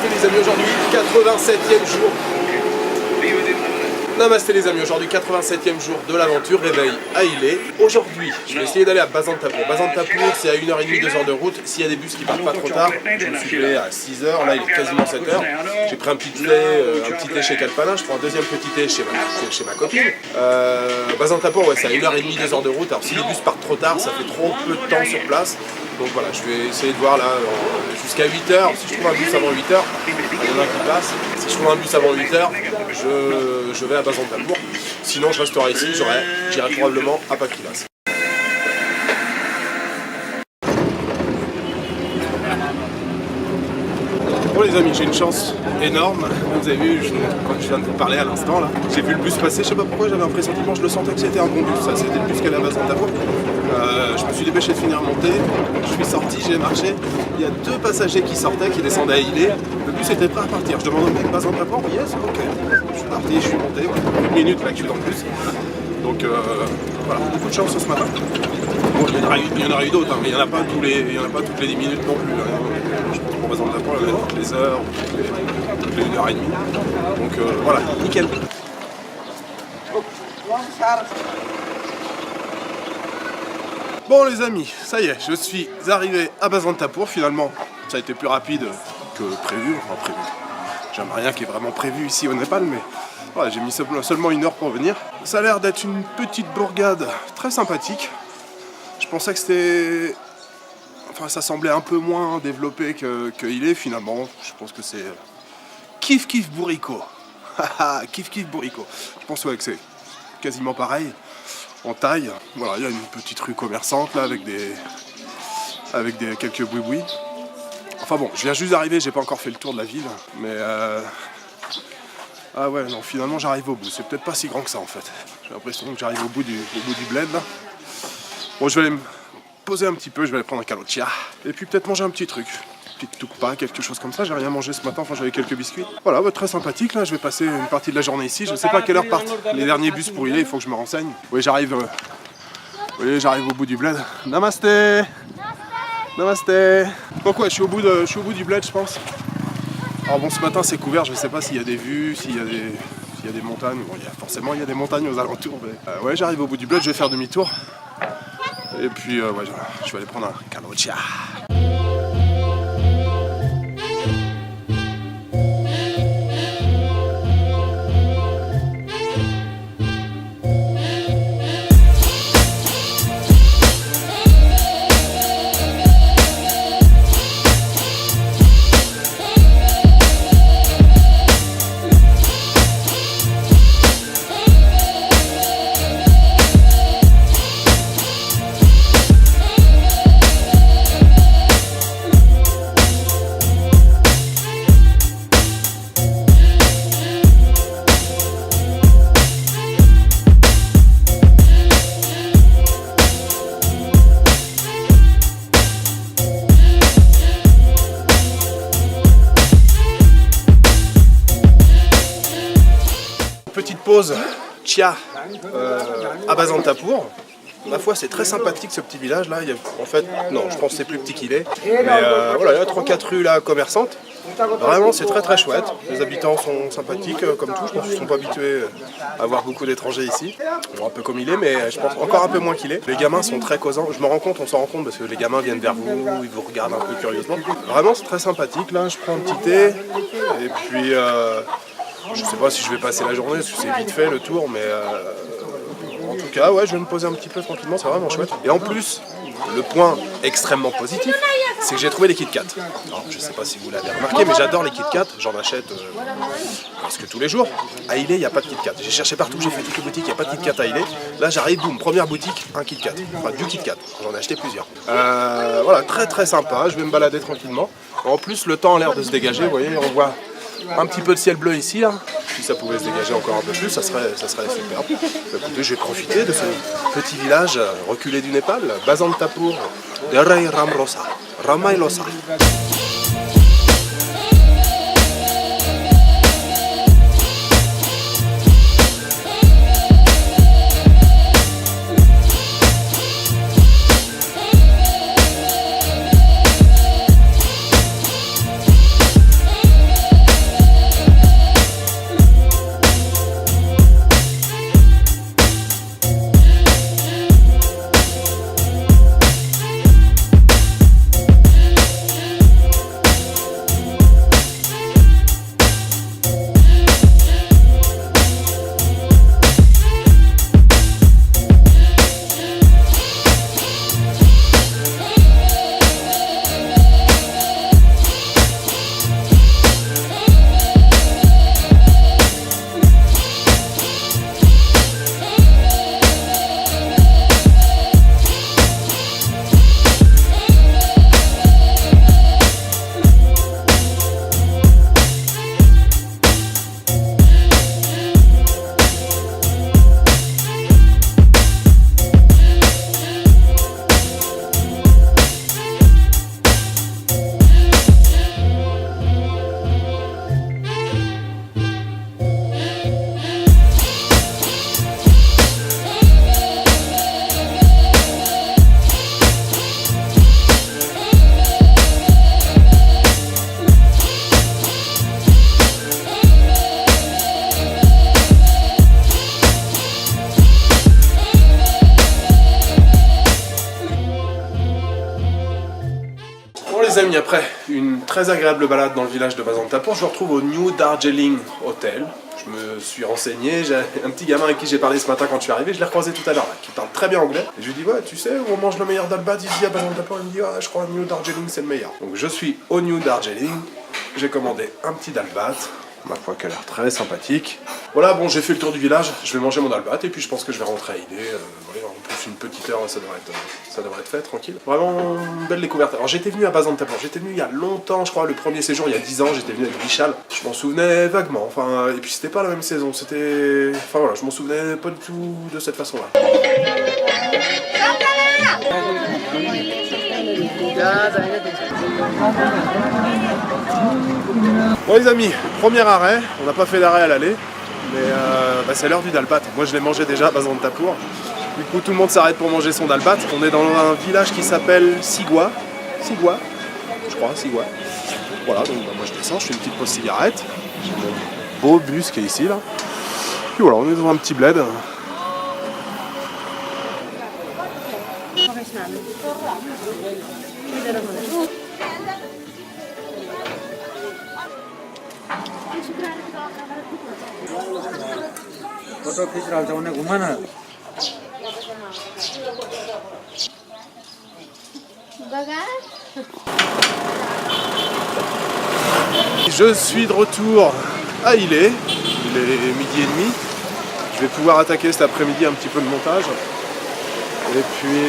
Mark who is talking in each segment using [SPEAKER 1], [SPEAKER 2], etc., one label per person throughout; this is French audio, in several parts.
[SPEAKER 1] Namasté les amis, aujourd'hui 87e jour. Namasté les amis, aujourd'hui 87e jour de l'aventure, réveil à Ilé. Aujourd'hui, je vais essayer d'aller à Bazantapour. Bazantapour, c'est à 1h30, 2h de route. S'il y a des bus qui partent pas trop tard, je me suis levé à 6h, là il est quasiment 7h. J'ai pris un petit thé chez Calpana, je prends un deuxième petit thé chez ma copine. Bazantapour, ouais, c'est à 1h30, 2h de route. Alors si les bus partent trop tard, ça fait trop peu de temps sur place. Donc voilà, je vais essayer de voir là jusqu'à 8h. Si je trouve un bus avant 8h, il y en a qui passe. Si je trouve un bus avant 8h, je vais à Bazantapour. Sinon, je resterai ici, j'irai probablement à Paquilas. Bon les amis, j'ai une chance énorme. Vous avez vu, quand je viens de vous parler à l'instant, là, j'ai vu le bus passer. Je sais pas pourquoi, j'avais un pressentiment, je le sentais que c'était un bon bus. Ça, c'était le bus qui allait à Bazantapour. Je me suis dépêché de finir monter. Je suis sorti, j'ai marché. Il y a deux passagers qui sortaient, qui descendaient à Ilé. Le bus était prêt à partir. Je demande au mec Bazantapour, yes, ok. Je suis parti, je suis monté. Une minute là que je suis dans le bus. Donc voilà, beaucoup de chance ce matin. Bon, il y en aura eu d'autres, hein, mais il n'y en a pas toutes les 10 minutes non plus. Je pense pour Bazantapour, il y en a toutes les heures, toutes les 1h30. Donc voilà, nickel. Bon les amis, ça y est, je suis arrivé à Bazantapour. Finalement, ça a été plus rapide que prévu. Enfin prévu. J'aime rien qui est vraiment prévu ici au Népal, mais voilà, j'ai mis seulement 1 heure pour venir. Ça a l'air d'être une petite bourgade très sympathique. Je pensais que c'était... Enfin, ça semblait un peu moins développé que il est finalement. Je pense que c'est Kif Kif Bourrico. Kif Kif Bourrico. Je pense ouais, que c'est quasiment pareil en taille. Voilà, il y a une petite rue commerçante là avec quelques boui-boui. Enfin bon, je viens juste d'arriver, j'ai pas encore fait le tour de la ville, mais ah ouais, non, finalement j'arrive au bout. C'est peut-être pas si grand que ça en fait. J'ai l'impression que j'arrive au bout du bled là. Bon, je vais aller me poser un petit peu, je vais aller prendre un calochia. Et puis peut-être manger un petit truc. Petite tukpa, quelque chose comme ça. J'ai rien mangé ce matin, enfin j'avais quelques biscuits. Voilà, bah, très sympathique là. Je vais passer une partie de la journée ici. Je ne sais pas à quelle heure partent les derniers bus pour Ilé, il faut que je me renseigne. Oui, j'arrive au bout du bled. Namasté. Namasté. Donc ouais, je suis au bout du bled, je pense. Alors bon, ce matin c'est couvert, je ne sais pas s'il y a des vues, s'il y a des montagnes. Bon, forcément il y a des montagnes aux alentours. Mais, ouais, j'arrive au bout du bled, je vais faire demi-tour. Et puis ouais, je vais aller prendre un calochia. Petite pause Chia à Bazantapour. Ma foi, c'est très sympathique ce petit village là. En fait, non, je pense que c'est plus petit qu'il est. Mais voilà, il y a 3-4 rues là commerçantes. Vraiment, c'est très chouette. Les habitants sont sympathiques comme tout. Je pense qu'ils ne sont pas habitués à voir beaucoup d'étrangers ici. Bon, un peu comme il est, mais je pense encore un peu moins qu'il est. Les gamins sont très causants. On s'en rend compte parce que les gamins viennent vers vous, ils vous regardent un peu curieusement. Vraiment, c'est très sympathique. Là, je prends un petit thé et puis. Je sais pas si je vais passer la journée, parce que c'est vite fait le tour, mais en tout cas, ouais, je vais me poser un petit peu tranquillement, c'est vraiment chouette. Et en plus, le point extrêmement positif, c'est que j'ai trouvé les Kit Kat. Alors, je sais pas si vous l'avez remarqué, mais j'adore les Kit Kat, j'en achète presque tous les jours. À Ilé, il n'y a pas de Kit Kat. J'ai cherché partout, j'ai fait toutes les boutiques, il n'y a pas de Kit Kat à Ilé. Là, j'arrive, boum, première boutique, un Kit Kat. Enfin, du Kit Kat, j'en ai acheté plusieurs. Voilà, très sympa, je vais me balader tranquillement. En plus, le temps a l'air de se dégager, vous voyez, on voit un petit peu de ciel bleu ici, là. Si ça pouvait se dégager encore un peu plus, ça serait superbe. Écoutez, je vais profiter de ce petit village reculé du Népal, Bazantapour de Rai Ramrosa, Ramailosa. les amis, après une très agréable balade dans le village de Basantapur, je me retrouve au New Darjeeling Hotel. Je me suis renseigné, j'ai un petit gamin avec qui j'ai parlé ce matin quand je suis arrivé, je l'ai recroisé tout à l'heure, qui parle très bien anglais. Et je lui dis, ouais, tu sais où on mange le meilleur dalbat ici à Basantapur? Il me dit, ouais, je crois New Darjeeling c'est le meilleur. Donc je suis au New Darjeeling, j'ai commandé un petit dalbat, ma foi qui a l'air très sympathique. Voilà, bon, j'ai fait le tour du village, je vais manger mon dalbat et puis je pense que je vais rentrer à Idé. En plus, une petite heure, ça devrait être fait, tranquille. Vraiment une belle découverte. Alors, j'étais venu à Basantapur, j'étais venu il y a longtemps, je crois, le premier séjour, il y a 10 ans, j'étais venu avec Vishal. Je m'en souvenais vaguement, enfin, et puis c'était pas la même saison, c'était. Enfin voilà, je m'en souvenais pas du tout de cette façon-là. Bon les amis, premier arrêt, on n'a pas fait d'arrêt à l'aller, mais c'est l'heure du dalbat. Moi je l'ai mangé déjà à Basantapur. Du coup tout le monde s'arrête pour manger son dalbat. On est dans un village qui s'appelle Sigua, je crois, Sigua. Voilà, donc moi je descends, je fais une petite pause cigarette. J'ai mon beau bus qui est ici là. Puis voilà, on est dans un petit bled.
[SPEAKER 2] Photo खींच रहा था उन्हें घुमा ना
[SPEAKER 1] Je suis de retour à Ilé, il est midi et demi. Je vais pouvoir attaquer cet après-midi un petit peu de montage. Et puis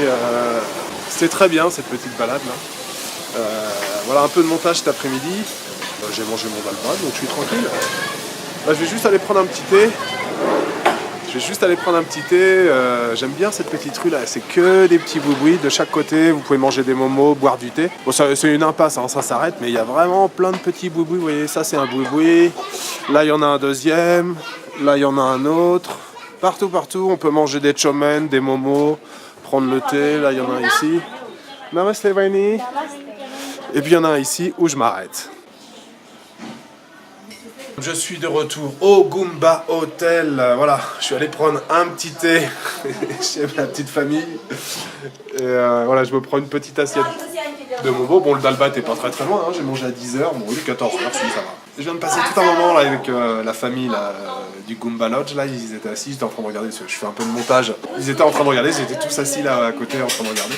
[SPEAKER 1] c'était très bien cette petite balade là. Voilà un peu de montage cet après-midi. J'ai mangé mon dalbat donc je suis tranquille. Là, je vais juste aller prendre un petit thé. J'aime bien cette petite rue là, c'est que des petits boubouis de chaque côté. Vous pouvez manger des momos, boire du thé. Bon, c'est une impasse, hein, ça s'arrête, mais il y a vraiment plein de petits boubouis. Vous voyez, ça c'est un boui-boui. Là, il y en a un deuxième. Là, il y en a un autre. Partout, on peut manger des chomen, des momos, prendre le thé. Là, il y en a un ici. Namaste, Vaini. Et puis, il y en a un ici où je m'arrête. Je suis de retour au Goomba Hotel. Voilà, je suis allé prendre un petit thé chez ma petite famille. Et voilà, je me prends une petite assiette de momos. Bon, le dalbat est pas très loin, hein. J'ai mangé à 10h, bon, il est 14h, ça va. Je viens de passer tout un moment là, avec la famille là, du Goomba Lodge. Là, ils étaient assis, j'étais en train de regarder, je fais un peu de montage. Ils étaient en train de regarder, ils étaient tous assis là à côté en train de regarder.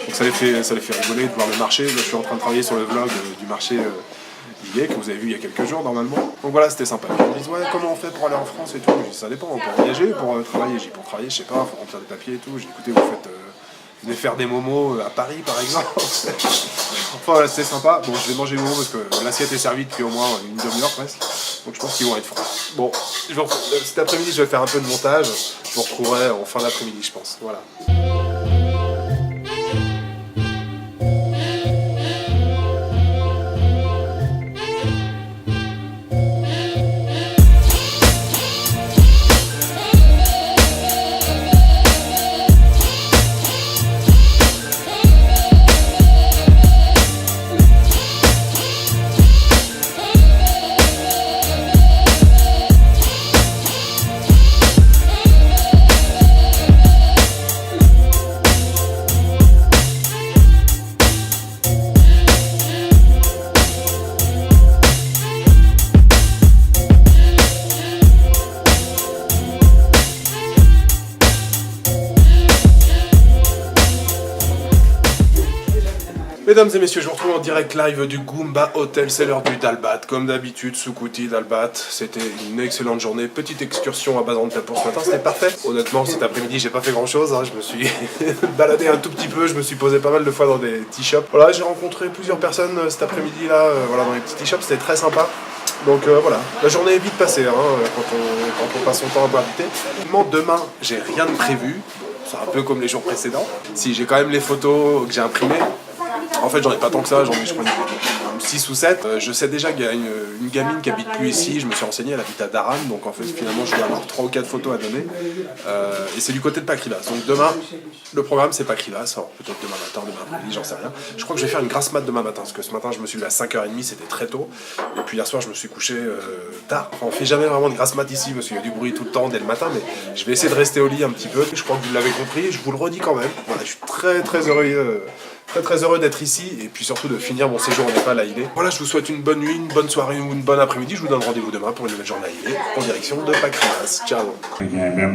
[SPEAKER 1] Donc ça les fait rigoler de voir le marché. Là, je suis en train de travailler sur le vlog du marché que vous avez vu il y a quelques jours normalement. Donc voilà, c'était sympa. Ils me disent, ouais, comment on fait pour aller en France et tout. Je dis, ça dépend, on peut voyager pour travailler. J'ai dit, pour travailler, je sais pas, il faut remplir des papiers et tout. J'ai dit, écoutez, vous venez faire des momos à Paris par exemple. Enfin voilà, c'était sympa. Bon, je vais manger les momos parce que l'assiette est servie depuis au moins une demi-heure presque. Donc je pense qu'ils vont être froids. Bon, cet après-midi, je vais faire un peu de montage. Je vous retrouverai en fin d'après-midi, je pense. Voilà. Mesdames et messieurs, je vous retrouve en direct live du Goomba Hotel, c'est l'heure du dalbat. Comme d'habitude, Sukuti, dalbat, c'était une excellente journée. Petite excursion à Basantapur ce matin, c'était parfait. Honnêtement, cet après-midi, j'ai pas fait grand-chose, hein. Je me suis baladé un tout petit peu, je me suis posé pas mal de fois dans des tea shops. Voilà, j'ai rencontré plusieurs personnes cet après-midi là, voilà, dans les petits tea shops, c'était très sympa. Donc voilà, la journée est vite passée hein, quand on passe son temps à boire du thé. Demain, j'ai rien de prévu, c'est un peu comme les jours précédents. Si j'ai quand même les photos que j'ai imprimées. En fait, j'en ai pas tant que ça, j'en ai je crois 6 ou 7. Je sais déjà qu'il y a une gamine qui habite plus ici, je me suis renseigné, elle habite à Dharan, donc en fait finalement je dois avoir 3 ou 4 photos à donner. Et c'est du côté de Pakrivas. Donc demain, le programme c'est Pakrivas, alors peut-être demain matin, demain après-midi, j'en sais rien. Je crois que je vais faire une grasse mat demain matin, parce que ce matin je me suis levé à 5h30, c'était très tôt. Et puis hier soir je me suis couché tard. Enfin, on fait jamais vraiment de grasse mat ici, parce qu'il y a du bruit tout le temps dès le matin, mais je vais essayer de rester au lit un petit peu. Je crois que vous l'avez compris, je vous le redis quand même. Voilà, je suis très très heureux Très très heureux d'être ici et puis surtout de finir mon séjour au Népal à Ilé. Voilà, je vous souhaite une bonne nuit, une bonne soirée ou une bonne après-midi. Je vous donne rendez-vous demain pour une nouvelle journée à Ilé en direction de Pakrinas. Ciao.
[SPEAKER 3] Again,